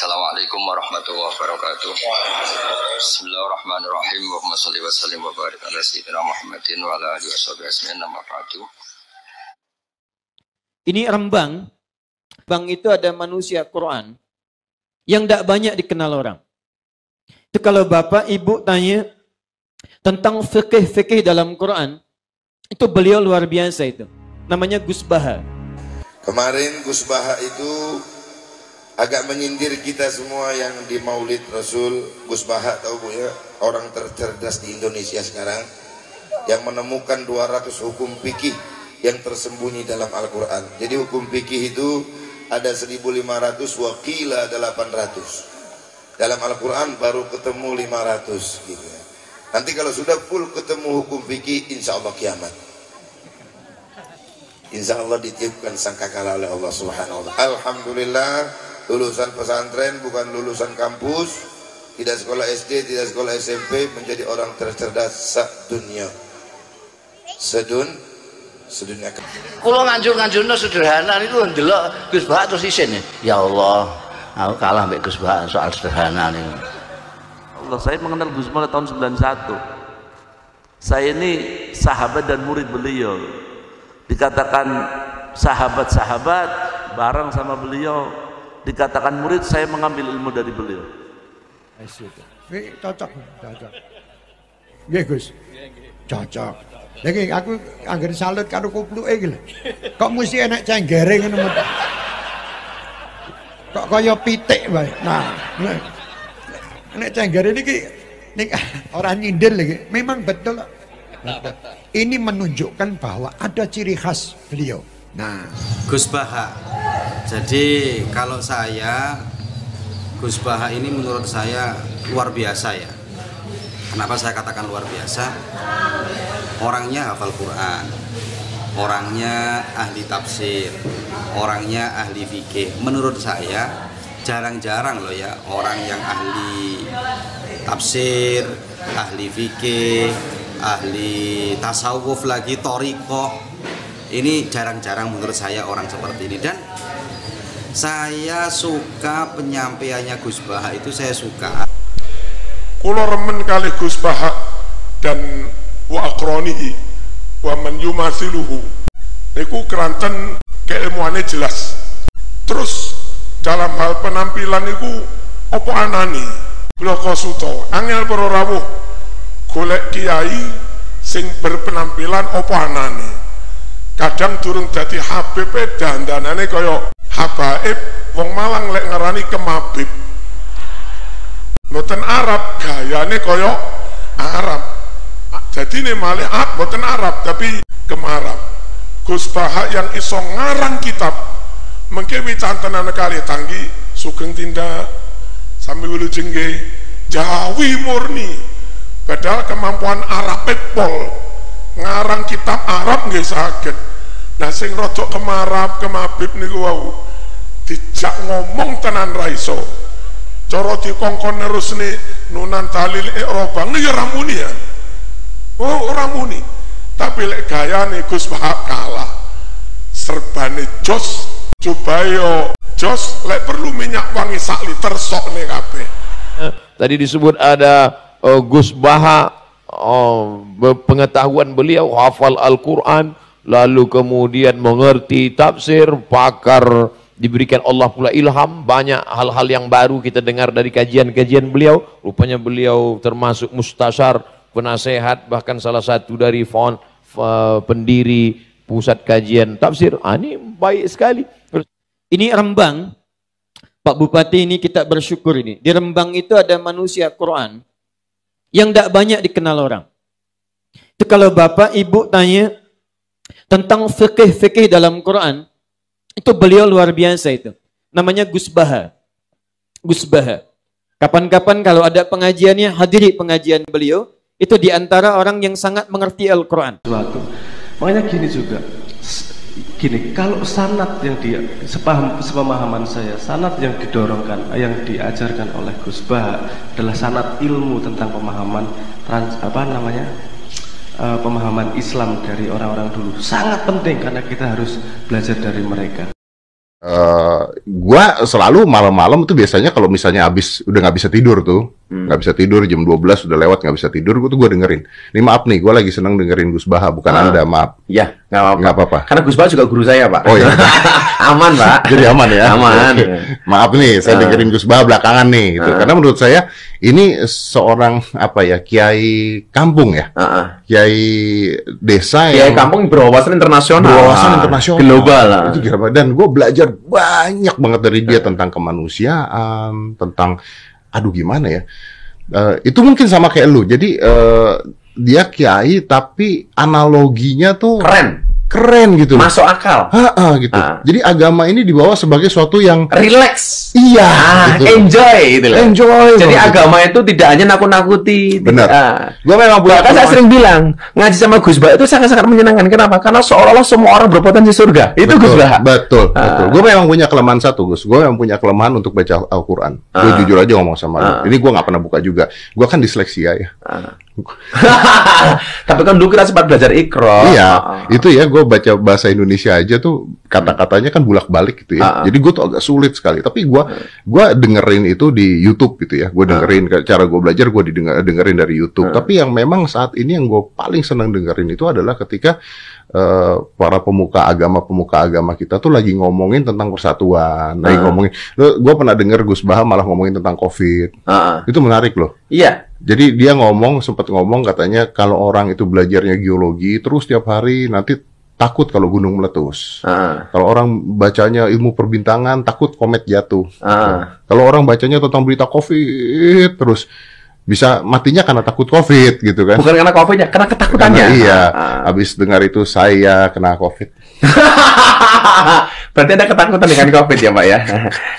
Assalamualaikum warahmatullahi wabarakatuh. Bismillahirrahmanirrahim. Allahumma shalli wa sallim wa barik ala sayyidina Muhammadin wa ala alihi washabihi ajmain. Amma ba'du. Ini Rembang. Rembang itu ada manusia Quran yang tidak banyak dikenal orang. Itu kalau bapak ibu tanya tentang fikih-fikih dalam Quran, itu beliau luar biasa itu. Namanya Gus Baha. Kemarin Gus Baha itu agak menyindir kita semua yang di Maulid Rasul. Gus Baha tahu Bu ya, orang tercerdas di Indonesia sekarang yang menemukan 200 hukum fikih yang tersembunyi dalam Al-Quran. Jadi hukum fikih itu ada 1500, wakila ada 800. Dalam Al-Quran baru ketemu 500 gitu ya. Nanti kalau sudah full ketemu hukum fikih, insya Allah kiamat. Insya Allah ditiupkan sangkakala oleh Allah Subhanahu wa ta'ala. Alhamdulillah, lulusan pesantren bukan lulusan kampus, tidak sekolah SD, tidak sekolah SMP, menjadi orang tercerdas sedunia. Sedunia. Kalau nganjur-nganjurnya sederhana itu ndelok Gus Baha terus isin ya Allah, aku kalah mbek Gus Baha soal sederhana nih. Allah, saya mengenal Gus Baha tahun 91. Saya ini sahabat dan murid beliau. Dikatakan sahabat-sahabat bareng sama beliau, dikatakan murid, saya mengambil ilmu dari beliau. Cocok. Nggih Gus. Cocok. Lagi aku anggar salut karo kupluke iki lho. Kok mesti enak cenggere ngono. Kok kaya pitik wae. Nah, enak cenggere niki ora nyindir lagi. Memang betul. Ini menunjukkan bahwa ada ciri khas beliau. Nah, Gus Baha. Jadi kalau saya, Gus Baha ini menurut saya luar biasa ya. Kenapa saya katakan luar biasa? Orangnya hafal Quran, orangnya ahli tafsir, orangnya ahli fikih. Menurut saya jarang-jarang loh ya orang yang ahli tafsir, ahli fikih, ahli tasawuf lagi, thariqah. Ini jarang-jarang menurut saya orang seperti ini. Dan saya suka penyampaiannya Gus Baha itu, saya suka. Kula remen kali Gus Baha dan wa akronihi wa man yumathiluhu. Niku keranten keilmuannya jelas. Terus dalam hal penampilan niku apa anani? Bloko suto, angel para rawuh golek kiai sing berpenampilan apa anane. Kadang durung dadi Habib dandanane kaya habaib, wong Malang lek ngarani kemabib. Mboten Arab, gayane kaya Arab. Jadi ini maliat mboten Arab tapi kemarab. Gus Baha yang iso ngarang kitab mengke wicantenan kali tanggi sugeng tindak sambil wilujengge Jawi murni. Padahal kemampuan Arab pol ngarang kitab Arab nggih saged. Nah sing rodok kemarab kemabib niku wau dijak ngomong tenan ra iso. Cara dikongkon nerusne nunan talil i'rabang ya ramuni ya. Oh ramuni. Tapi lek gayane Gus Baha kalah. Serbane jos, coba yo jos lek perlu minyak wangi sak liter sokne kabeh. Tadi disebut ada Gus Baha, pengetahuan beliau hafal Al-Quran, lalu kemudian mengerti tafsir, pakar, diberikan Allah pula ilham, banyak hal-hal yang baru kita dengar dari kajian-kajian beliau. Rupanya beliau termasuk mustasyar, penasehat, bahkan salah satu dari pendiri pusat kajian tafsir. Ini baik sekali. Ini Rembang. Pak Bupati, ini kita bersyukur ini. Di Rembang itu ada manusia Quran yang tidak banyak dikenal orang. Itu kalau bapak ibu tanya tentang fikih-fikih dalam Quran, itu beliau luar biasa itu. Namanya Gus Baha. Gus Baha. Kapan-kapan kalau ada pengajiannya, hadiri pengajian beliau, itu diantara orang yang sangat mengerti Al-Quran. Makanya gini juga, gini, kalau sanad yang sepemahaman saya, sanad yang didorongkan, yang diajarkan oleh Gus Baha adalah sanad ilmu tentang pemahaman pemahaman Islam dari orang-orang dulu. Sangat penting karena kita harus belajar dari mereka. Gua selalu malam-malam tuh biasanya kalau misalnya udah nggak bisa tidur tuh, nggak bisa tidur jam 12 udah lewat nggak bisa tidur, gua dengerin. Ini maaf nih, gua lagi seneng dengerin Gus Baha, bukan Anda, maaf. Iya, nggak apa-apa. Karena Gus Baha juga guru saya, Pak. Oh iya. Aman, Pak. Jadi aman ya. Aman. Maaf nih, saya dengerin Gus Baha belakangan nih, gitu. Karena menurut saya ini seorang kiai kampung ya, kiai desa kiai kampung berwawasan internasional, global. Itu kira-kira. Dan gue belajar banyak banget dari dia tentang kemanusiaan, tentang gimana ya, itu mungkin sama kayak lu. Jadi dia kiai tapi analoginya tuh keren gitu, masuk akal, gitu. Jadi agama ini dibawa sebagai suatu yang relax, iya, gitu. Enjoy gitu loh. Enjoy. Jadi agama itu tidak hanya nakut-nakuti. Benar. Gue memang punya. Bahkan saya sering bilang ngaji sama Gus Baha itu sangat-sangat menyenangkan. Kenapa? Karena seolah-olah semua orang berpotensi surga. Itu Gus Baha. Betul. Gue memang punya kelemahan satu, Gus. Gue memang punya kelemahan untuk baca Al-Quran. Gue jujur aja ngomong sama lu. Ini gue nggak pernah buka juga. Gue kan disleksia ya. Tapi kan dulu kita sempat belajar Iqra. Iya, itu ya, gue baca bahasa Indonesia aja tuh kata-katanya kan bulak-balik gitu ya. Jadi gue tuh agak sulit sekali. Tapi gue dengerin itu di YouTube gitu ya. Gue dengerin cara gue belajar, gue dengerin dari YouTube. Tapi yang memang saat ini yang gue paling senang dengerin itu adalah ketika para pemuka agama kita tuh lagi ngomongin tentang persatuan, lagi ngomongin. Gue pernah denger Gus Baha malah ngomongin tentang COVID. Itu menarik loh. Iya. Jadi dia sempat ngomong katanya kalau orang itu belajarnya geologi terus tiap hari nanti takut kalau gunung meletus. Kalau orang bacanya ilmu perbintangan takut komet jatuh. Kalau orang bacanya tentang berita COVID terus bisa matinya karena takut COVID gitu kan. Bukan karena COVID-nya, karena ketakutannya. Iya. Habis dengar itu saya kena COVID. Berarti ada ketakutan dengan COVID ya, Pak ya?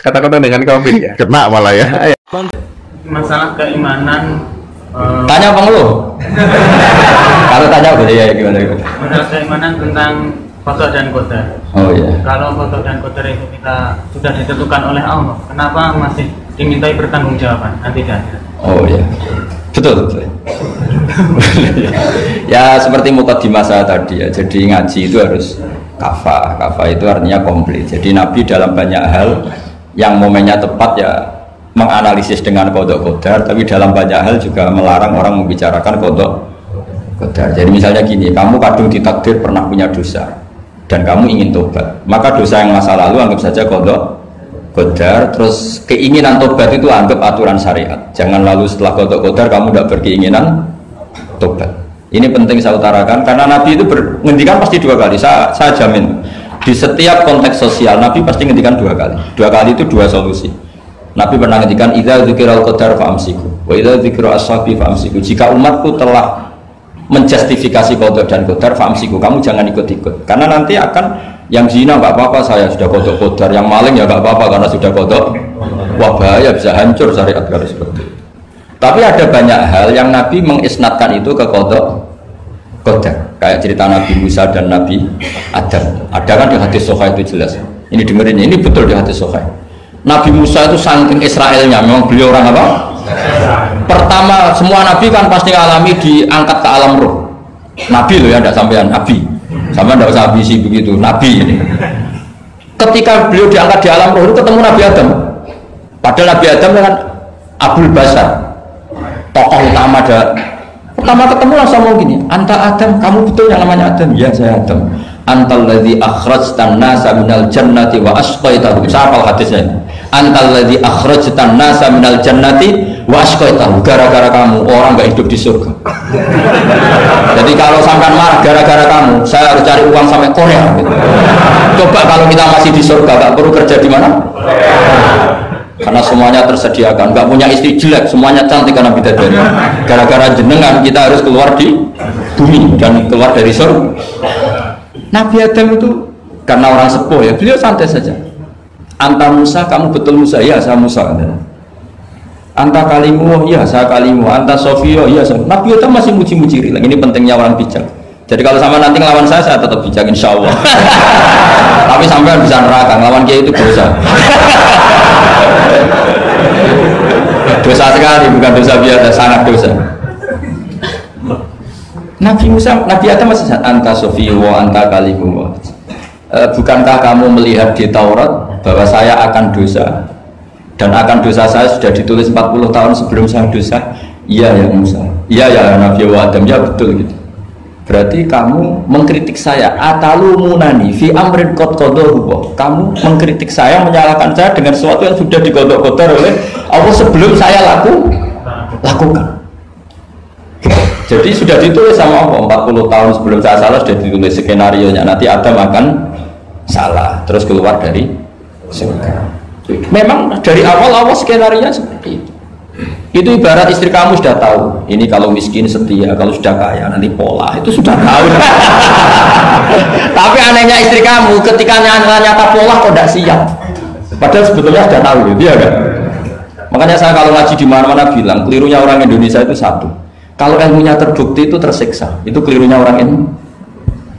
Ketakutan dengan COVID ya? Kena malah ya. Masalah keimanan. Tanya apa lu? Kalau tanya udah ya gimana? Masalah keimanan tentang qada dan qadar. Oh iya. Kalau qada dan qadar itu kita sudah ditentukan oleh Allah, kenapa masih dimintai pertanggungjawaban? Kan tidak ada. Oh iya. Betul. Ya seperti mukadimah saya tadi ya. Jadi ngaji itu harus kafah. Kafah itu artinya komplit. Jadi Nabi dalam banyak hal yang momennya tepat ya menganalisis dengan qada qadar, tapi dalam banyak hal juga melarang orang membicarakan qada qadar. Jadi misalnya gini, kamu kadung ditakdir pernah punya dosa dan kamu ingin tobat, maka dosa yang masa lalu anggap saja qada qadar, terus keinginan tobat itu anggap aturan syariat. Jangan lalu setelah qada qadar kamu tidak berkeinginan tobat. Ini penting saya utarakan karena Nabi itu menghentikan pasti dua kali. Saya jamin di setiap konteks sosial Nabi pasti menghentikan dua kali. Dua kali itu dua solusi. Nabi pernah ngendikan idza dzikiral qadar fa'amsiku wa idza dzikra ashabi fa'amsiku. Jika umatku telah menjustifikasi qada dan qadar fa'amsiku, kamu jangan ikut-ikut. Karena nanti akan yang zina enggak apa-apa, saya sudah qada qadar, yang maling ya enggak apa-apa karena sudah qada. Wah bahaya, bisa hancur syariat kalau seperti itu. Tapi ada banyak hal yang Nabi mengisnadkan itu ke qada qadar. Kayak cerita Nabi Musa dan Nabi Adam. Ada kan di hadis Sahih itu jelas. Ini dengerin, ini betul di hadis Sahih. Nabi Musa itu saking Israelnya, memang beliau orang apa? Pertama, semua Nabi kan pasti alami diangkat ke alam roh. Nabi loh ya, tidak sampean Nabi. Sampean tidak usah ambisi begitu, Nabi ini. Ketika beliau diangkat di alam roh itu ketemu Nabi Adam. Padahal Nabi Adam kan Abul Basar, tokoh utama ada. Pertama ketemu langsung ngomong gini, anta Adam, kamu betul yang namanya Adam? Ya saya Adam. Antal ladzi akhrajtan nasa minal jannati wa asqaitahum. Saya hafal hadisnya. Antal ladzi akhrajtan nasa minal jannati wa asqaitahum. Gara-gara kamu orang enggak hidup di surga. Jadi kalau sampean marah gara-gara kamu, saya harus cari uang sampai Korea gitu. Coba kalau kita masih di surga, enggak perlu kerja di mana? Karena semuanya tersediakan, enggak punya istri jelek, semuanya cantik karena bidadari. Gara-gara jenengan kita harus keluar di bumi dan keluar dari surga. Nabi Adam itu karena orang sepuh ya, beliau santai saja. Anta Musa, kamu betul Musa? Ya saya Musa. Anta kalimu? Ya saya kalimu. Anta Sofio? Ya saya. Nabi Adam masih muji-muji rilek. Ini pentingnya orang bijak. Jadi kalau sama nanti ngelawan saya tetap bijak insya Allah. Tapi sampai bisa neraka, ngelawan kiai itu dosa. Dosa sekali, bukan dosa biasa, sangat dosa. Nabi Musa, Nabi Adam masih anta Sofi wa anta kalimu. bukankah kamu melihat di Taurat bahwa saya akan dosa dan akan dosa saya sudah ditulis 40 tahun sebelum saya dosa? Iya ya Musa, iya ya Nabi Adam, ya betul gitu. Berarti kamu mengkritik saya, atalumunani fi amrin qad qadahu. Kamu mengkritik saya, menyalahkan saya dengan sesuatu yang sudah digodok-godok oleh Allah sebelum saya lakukan. Jadi sudah ditulis sama Allah 40 tahun sebelum saya salah, sudah ditulis skenario-nya, nanti Adam akan salah terus keluar dari surga. Memang dari awal skenario-nya seperti itu. Itu ibarat istri kamu sudah tahu ini kalau miskin setia, kalau sudah kaya nanti pola, itu sudah tahu. Tapi anehnya istri kamu ketika nyata pola kok tidak siap, padahal sebetulnya sudah tahu, dia kan. Makanya saya kalau ngaji di mana-mana bilang kelirunya orang Indonesia itu satu, kalau ilmunya terbukti itu tersiksa, itu kelirunya orang ini.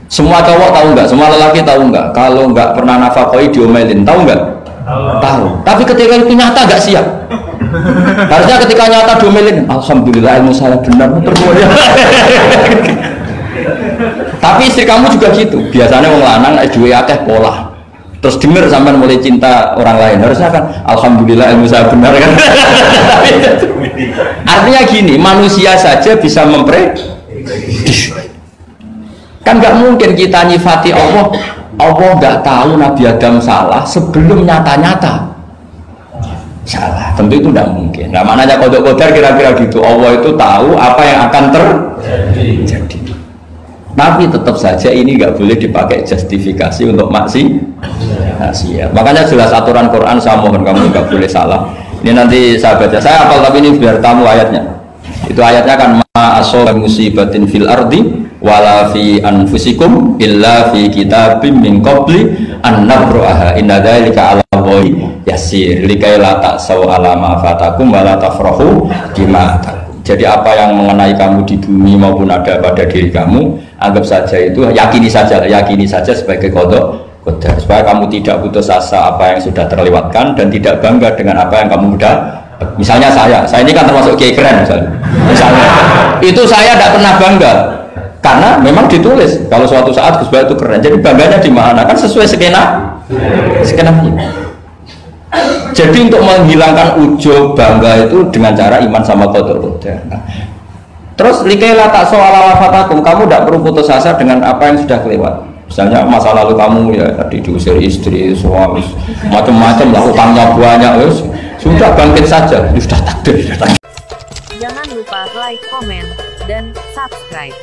Semua cowok tahu nggak, semua lelaki tahu nggak, kalau nggak pernah nafkahi diomelin, tahu nggak? Tahu. Tapi ketika itu nyata nggak siap. Harusnya ketika nyata diomelin, alhamdulillah ilmu saya benar, terbuatnya. Tapi istri kamu juga gitu. Biasanya orang lanang dua akeh pola. Terus denger sampai mulai cinta orang lain. Harusnya kan alhamdulillah ilmu saya benar kan. Artinya gini, manusia saja bisa memprediksi. Kan nggak mungkin kita nyifati Allah nggak tahu Nabi Adam salah sebelum nyata-nyata salah, tentu itu tidak mungkin. Nah, maknanya qada qadar kira-kira gitu, Allah itu tahu apa yang akan terjadi. Tapi tetap saja ini nggak boleh dipakai justifikasi untuk maksiat. Makanya jelas aturan Quran, saya mohon kamu nggak boleh salah. Ini nanti saya baca, saya hafal tapi ini biar tamu ayatnya. Itu ayatnya kan ma asaba musibatin fil ardi wala fi anfusikum illa fi kitabim min qabli an nabraha inna dzalika 'ala Allahi yasir likai la ta'saw 'ala ma fatakum wa la tafrahu bima atakum. Jadi apa yang mengenai kamu di bumi maupun ada pada diri kamu, anggap saja itu, yakini saja sebagai qada qadar, supaya kamu tidak putus asa apa yang sudah terlewatkan dan tidak bangga dengan apa yang kamu sudah. Misalnya saya ini kan termasuk kiai keren misalnya itu saya tidak pernah bangga karena memang ditulis kalau suatu saat Gus Bah itu keren, jadi bangganya di mana? Kan sesuai skenario. Jadi untuk menghilangkan ujub bangga itu dengan cara iman sama qadar qadar. Terus likaila tak soal wafatakum, kamu tidak perlu putus asa dengan apa yang sudah kelewat. Misalnya masa lalu kamu ya tadi diusir istri, suami, macam-macam lah, utangnya banyak, sudah bangkit saja, sudah takdir. Jangan lupa like, komen, dan subscribe.